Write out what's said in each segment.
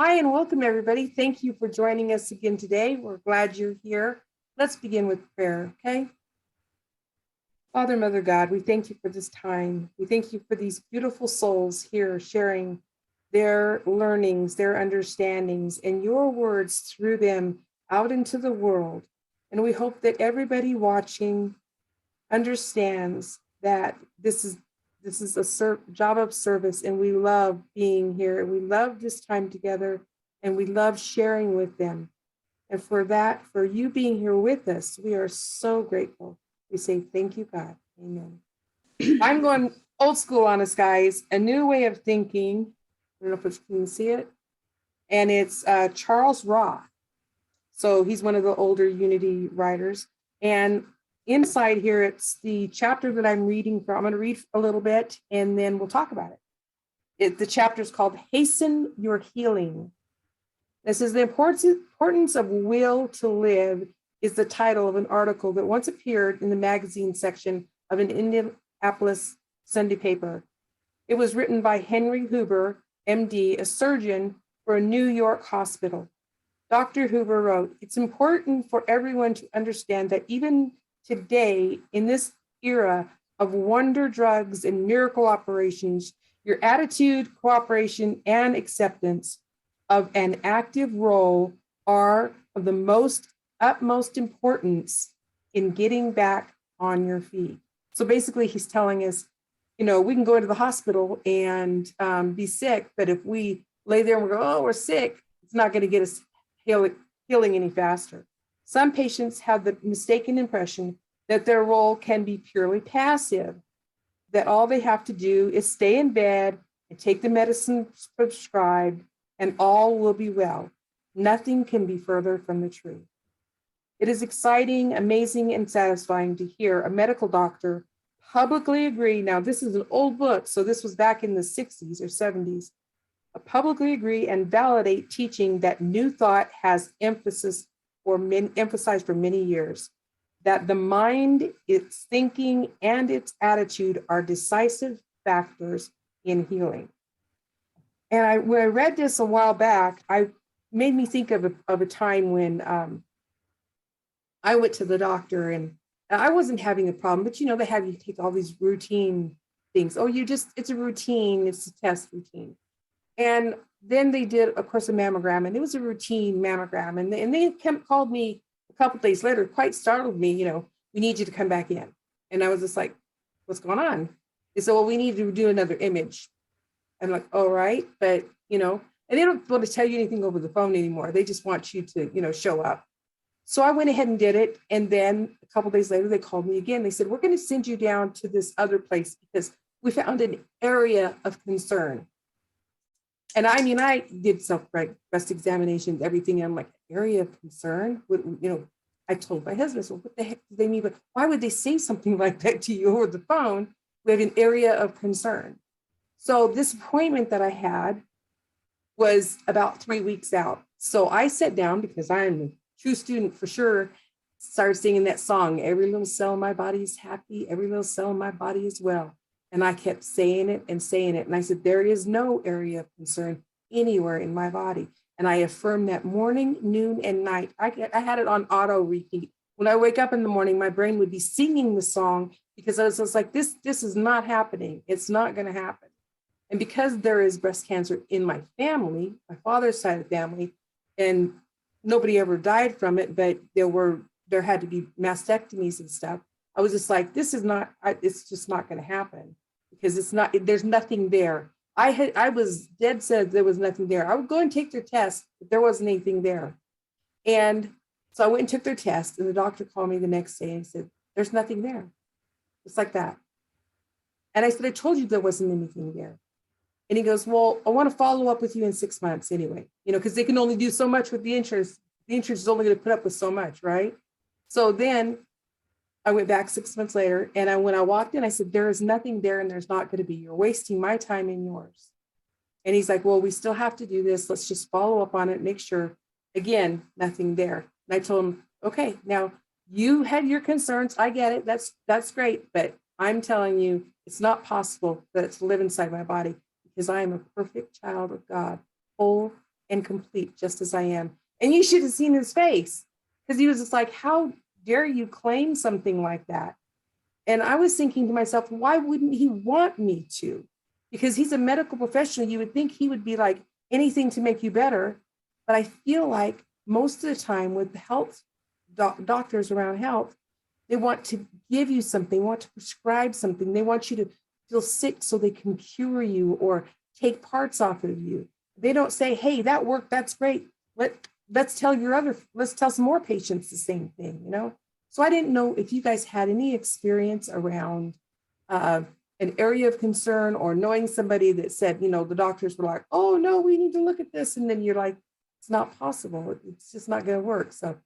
Hi and welcome everybody. Thank you for joining us again today. We're glad you're here. Let's begin with prayer, okay? Father, Mother God, we thank you for this time. We thank you for these beautiful souls here sharing their learnings, their understandings, and your words through them out into the world. And we hope that everybody watching understands that this is a job of service, and we love being here. We love this time together, and we love sharing with them. And for that, for you being here with us, we are so grateful. We say thank you, God. Amen. I'm going old school on us, guys. A new way of thinking. I don't know if you can see it. And it's Charles Roth. So he's one of the older Unity writers. And inside here, it's the chapter that I'm reading from. I'm going to read a little bit, and then we'll talk about it. The chapter is called Hasten Your Healing. This is the importance of will to live is the title of an article that once appeared in the magazine section of an Indianapolis Sunday paper. It was written by Henry Huber, MD, a surgeon for a New York hospital. Dr. Huber wrote, "It's important for everyone to understand that even today, in this era of wonder drugs and miracle operations, your attitude, cooperation, and acceptance of an active role are of the utmost importance in getting back on your feet." So basically he's telling us, we can go into the hospital and be sick, but if we lay there and we go, oh, we're sick, it's not going to get us healing any faster. Some patients have the mistaken impression that their role can be purely passive, that all they have to do is stay in bed and take the medicine prescribed, and all will be well. Nothing can be further from the truth. It is exciting, amazing, and satisfying to hear a medical doctor publicly agree. Now, this is an old book, so this was back in the 60s or 70s. Publicly agree and validate teaching that New Thought has emphasized for many years, that the mind, its thinking, and its attitude are decisive factors in healing. And when I read this a while back, I made me think of a time when I went to the doctor and I wasn't having a problem, but they have you take all these routine things. Oh, it's a routine, it's a test routine. And then they did, of course, a mammogram, and it was a routine mammogram. And they called me a couple of days later, quite startled me, we need you to come back in. And I was just like, what's going on? They said, well, we need to do another image. I'm like, all right, but, and they don't want to tell you anything over the phone anymore. They just want you to, show up. So I went ahead and did it. And then a couple of days later, they called me again. They said, we're going to send you down to this other place because we found an area of concern. And I did self-breast examinations, everything. And I'm like, area of concern? I told my husband, so what the heck do they mean? But why would they say something like that to you over the phone? We have an area of concern. So this appointment that I had was about 3 weeks out. So I sat down because I'm a true student for sure, started singing that song, every little cell in my body is happy, every little cell in my body is well. And I kept saying it and saying it. And I said, there is no area of concern anywhere in my body. And I affirmed that morning, noon, and night. I had it on auto repeat. When I wake up in the morning, my brain would be singing the song because I was like, this is not happening. It's not going to happen. And because there is breast cancer in my family, my father's side of the family, and nobody ever died from it, but there had to be mastectomies and stuff. I was just like, it's just not going to happen because there's nothing there. I was dead set there was nothing there. I would go and take their test, but there wasn't anything there. And so I went and took their test, and the doctor called me the next day and said, there's nothing there. It's like that. And I said, I told you there wasn't anything there. And he goes, well, I want to follow up with you in 6 months anyway, because they can only do so much with the insurance. The insurance is only going to put up with so much, right? So then I went back 6 months later, and when I walked in, I said, there is nothing there, and there's not going to be. You're wasting my time and yours. And he's like, well, we still have to do this. Let's just follow up on it, make sure. Again, nothing there. And I told him, okay, now you had your concerns. I get it. That's great. But I'm telling you, it's not possible that it's live inside my body because I am a perfect child of God, whole, and complete just as I am. And you should have seen his face, because he was just like, how dare you claim something like that? And I was thinking to myself, why wouldn't he want me to? Because he's a medical professional. You would think he would be like, anything to make you better. But I feel like most of the time with health doctors around health, they want to give you something, want to prescribe something. They want you to feel sick so they can cure you or take parts off of you. They don't say, hey, that worked, that's great. Let's tell some more patients the same thing, you know? So I didn't know if you guys had any experience around an area of concern, or knowing somebody that said, you know, the doctors were like, oh no, we need to look at this. And then you're like, it's not possible. It's just not going to work. So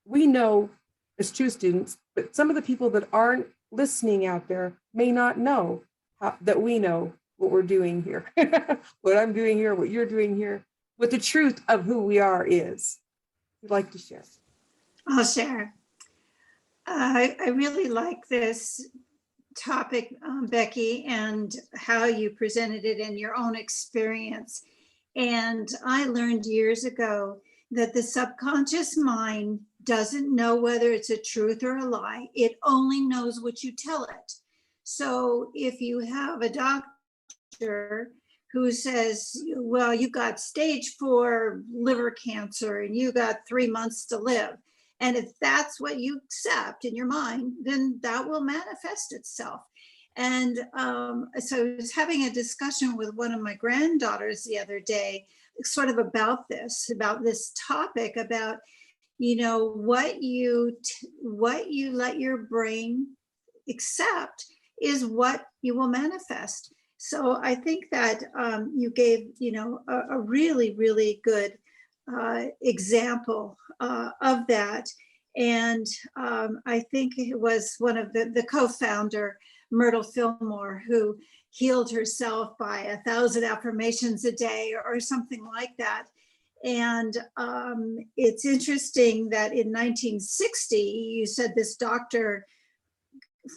we know as true students, but some of the people that aren't listening out there may not know that we know what we're doing here, what I'm doing here, what you're doing here, what the truth of who we are is. You'd like to share? I'll share. I really like this topic, Becky, and how you presented it in your own experience. And I learned years ago that the subconscious mind doesn't know whether it's a truth or a lie. It only knows what you tell it. So if you have a doctor who says, well, you got stage 4 liver cancer and you got 3 months to live, and if that's what you accept in your mind, then that will manifest itself. And so I was having a discussion with one of my granddaughters the other day, sort of about this topic, about, you know, what you let your brain accept is what you will manifest. So I think that you gave, you know, a really, really good example of that. And I think it was one of the co-founder, Myrtle Fillmore, who healed herself by 1,000 affirmations a day or something like that. And it's interesting that in 1960, you said this doctor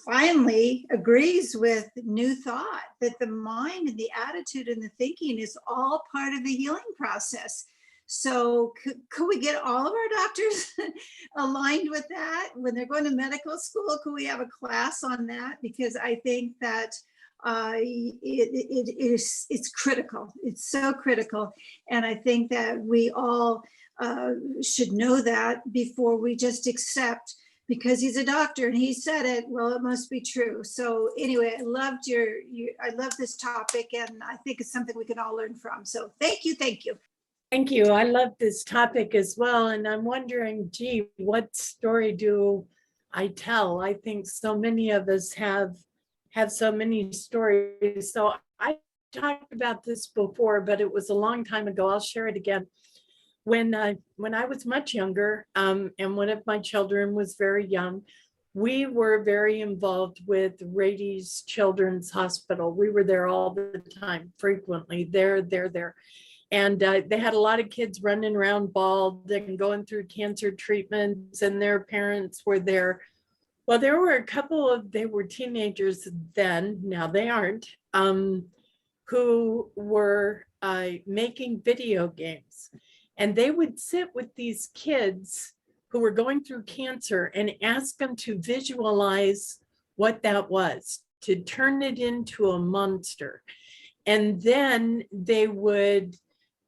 finally agrees with New Thought, that the mind and the attitude and the thinking is all part of the healing process. So could we get all of our doctors aligned with that when they're going to medical school? Could we have a class on that? Because I think that it's critical. It's so critical. And I think that we all should know that before we just accept, because he's a doctor and he said it, well, it must be true. So anyway, I loved I love this topic, and I think it's something we can all learn from. So thank you. Thank you. I love this topic as well. And I'm wondering, gee, what story do I tell? I think so many of us have so many stories. So I talked about this before, but it was a long time ago. I'll share it again. When I was much younger, and one of my children was very young, we were very involved with Rady's Children's Hospital. We were there all the time, frequently, there. And they had a lot of kids running around bald and going through cancer treatments, and their parents were there. Well, there were a couple they were teenagers then, now they aren't, who were making video games. And they would sit with these kids who were going through cancer and ask them to visualize what that was, to turn it into a monster. And then they would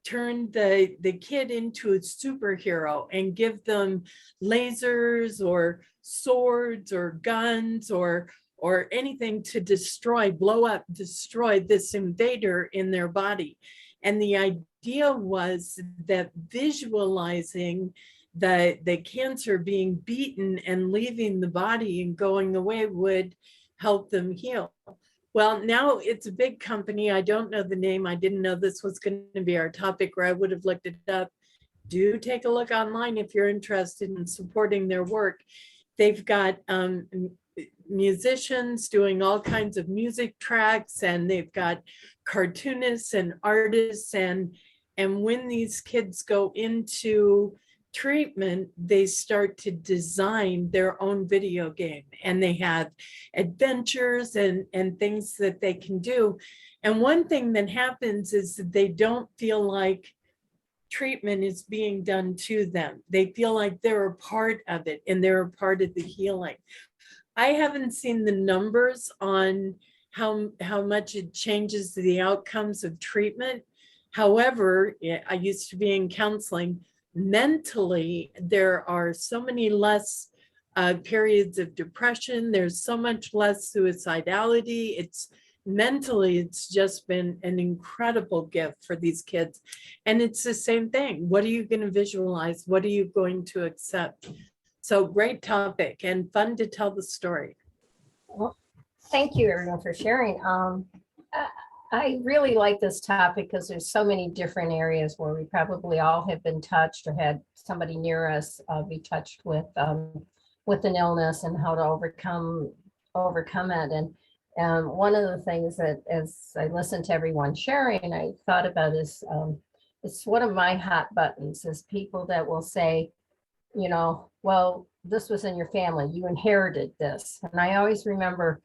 turn the kid into a superhero and give them lasers or swords or guns or anything to blow up, destroy this invader in their body. And the idea was that visualizing the cancer being beaten and leaving the body and going away would help them heal. Well, now it's a big company. I don't know the name. I didn't know this was going to be our topic, or I would have looked it up. Do take a look online if you're interested in supporting their work. They've got musicians doing all kinds of music tracks, and they've got cartoonists and artists, and when these kids go into treatment, they start to design their own video game, and they have adventures and things that they can do. And one thing that happens is that they don't feel like treatment is being done to them. They feel like they're a part of it and they're a part of the healing. I haven't seen the numbers on how much it changes the outcomes of treatment. However, I used to be in counseling. Mentally, there are so many less periods of depression. There's so much less suicidality. It's just been an incredible gift for these kids. And it's the same thing. What are you going to visualize? What are you going to accept? So great topic and fun to tell the story. Well, thank you everyone for sharing. I really like this topic because there's so many different areas where we probably all have been touched or had somebody near us be touched with an illness and how to overcome it. And one of the things that, as I listened to everyone sharing, I thought about is it's one of my hot buttons is people that will say, you know, well, this was in your family, you inherited this. And I always remember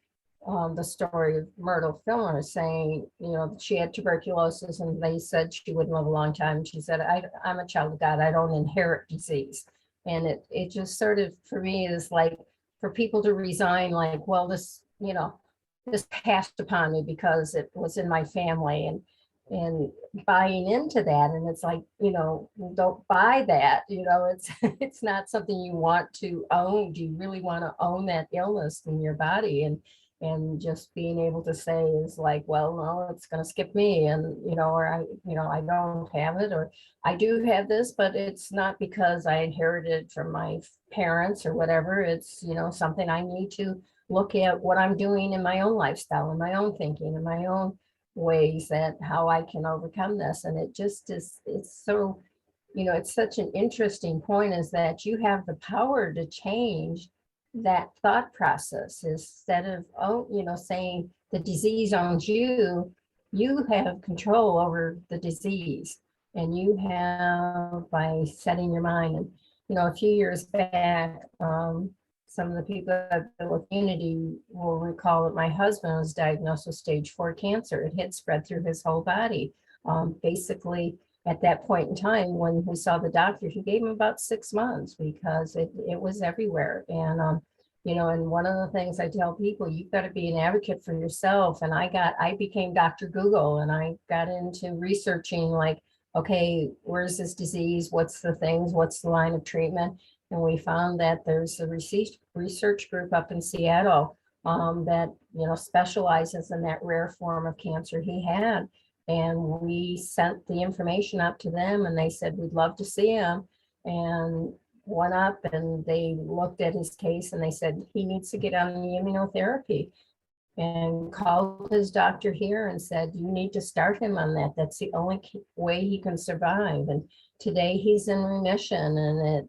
the story of Myrtle Fillmore saying, you know, she had tuberculosis and they said she wouldn't live a long time. She said, I'm a child of God, I don't inherit disease. And it just sort of, for me, is like for people to resign, like, well, this, you know, this passed upon me because it was in my family, and buying into that. And it's like, you know, don't buy that, you know, it's not something you want to own. Do you really want to own that illness in your body? And just being able to say is like, well, no, it's going to skip me. And, you know, or I don't have it, or I do have this, but it's not because I inherited from my parents or whatever. It's, you know, something I need to look at what I'm doing in my own lifestyle, in my own thinking, in my own ways, that how I can overcome this. And it just is, it's so, you know, it's such an interesting point, is that you have the power to change that thought process. Instead of, oh, you know, saying the disease owns you, you have control over the disease. And you have, by setting your mind. And, you know, a few years back, some of the people that have been with Unity will recall that my husband was diagnosed with stage 4 cancer. It had spread through his whole body. Basically, at that point in time, when we saw the doctor, he gave him about 6 months because it was everywhere. And, you know, and one of the things I tell people, you've got to be an advocate for yourself. And I became Dr. Google, and I got into researching, like, okay, where's this disease? What's the things? What's the line of treatment? And we found that there's a research group up in Seattle that, you know, specializes in that rare form of cancer he had. And we sent the information up to them, and they said, we'd love to see him. And went up and they looked at his case, and they said, he needs to get on the immunotherapy. And called his doctor here and said, you need to start him on that. That's the only way he can survive. And today he's in remission, and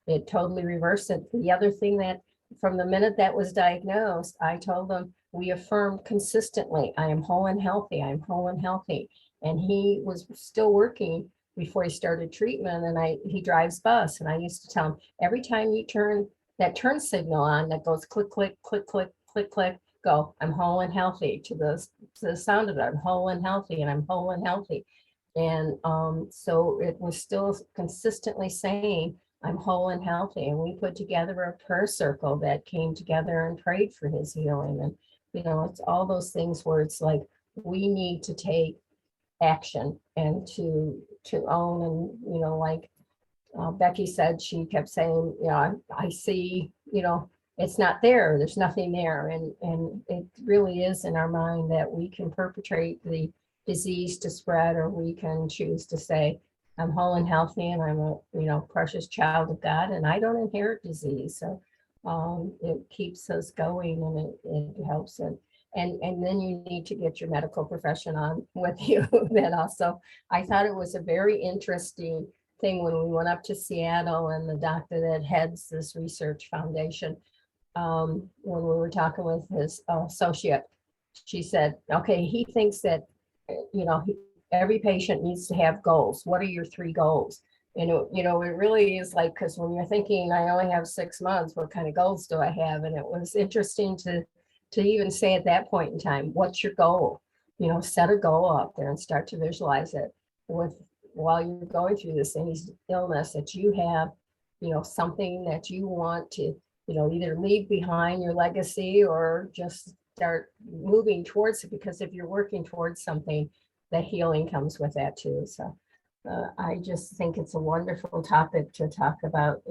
it totally reversed it. The other thing, that from the minute that was diagnosed, I told him, we affirmed consistently, I am whole and healthy, I'm whole and healthy. And he was still working before he started treatment, and he drives bus. And I used to tell him, every time you turn that turn signal on that goes click, click, click, click, click, click, go, I'm whole and healthy, to the sound of it, I'm whole and healthy, and I'm whole and healthy. And so it was still consistently saying, I'm whole and healthy. And we put together a prayer circle that came together and prayed for his healing. And, you know, it's all those things where it's like, we need to take action and to own. And, you know, like Becky said, she kept saying, you know, I see, you know, it's not there, there's nothing there. And it really is in our mind that we can perpetrate the disease to spread, or we can choose to say, I'm whole and healthy, and I'm a, you know, precious child of God, and I don't inherit disease. So it keeps us going, and it helps. And then you need to get your medical profession on with you. Then also, I thought it was a very interesting thing when we went up to Seattle, and the doctor that heads this research foundation, when we were talking with his associate, she said, okay, he thinks that, you know, every patient needs to have goals. What are your 3 goals? And you know, it really is like, because when you're thinking, I only have 6 months, what kind of goals do I have? And it was interesting to even say at that point in time, what's your goal? You know, set a goal up there and start to visualize it. With while you're going through this illness, that you have, something that you want to, either leave behind your legacy or just start moving towards it, because if you're working towards something, the healing comes with that too. So I just think it's a wonderful topic to talk about.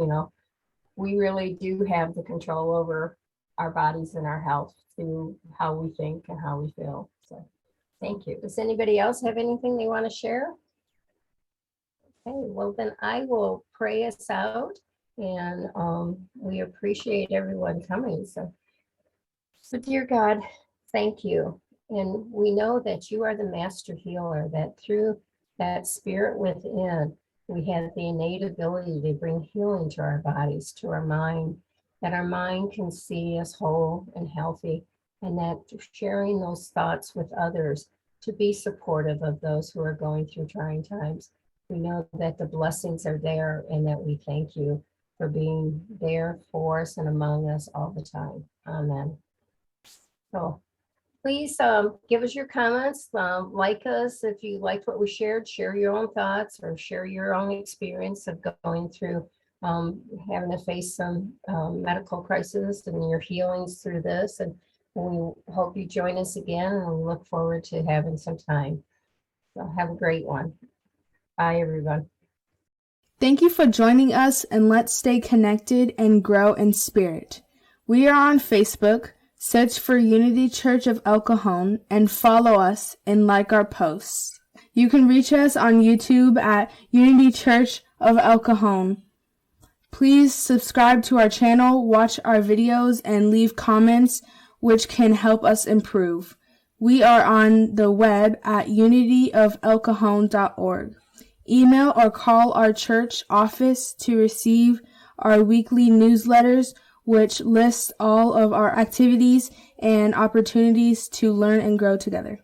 We really do have the control over our bodies and our health through how we think and how we feel. So thank you. Does anybody else have anything they want to share? Okay, well then I will pray us out, and we appreciate everyone coming. So dear God, thank you. And we know that you are the master healer, that through that spirit within, we have the innate ability to bring healing to our bodies, to our mind, that our mind can see us whole and healthy, and that sharing those thoughts with others to be supportive of those who are going through trying times. We know that the blessings are there, and that we thank you for being there for us and among us all the time. Amen. So please give us your comments, like us if you liked what we shared, share your own thoughts or share your own experience of going through having to face some medical crisis and your healings through this. And we hope you join us again, and we look forward to having some time. So have a great one. Bye, everyone. Thank you for joining us, and let's stay connected and grow in spirit. We are on Facebook. Search for Unity Church of El Cajon and follow us and like our posts. You can reach us on YouTube at Unity Church of El Cajon. Please subscribe to our channel, watch our videos, and leave comments, which can help us improve. We are on the web at unityofelcajon.org. Email or call our church office to receive our weekly newsletters, which lists all of our activities and opportunities to learn and grow together.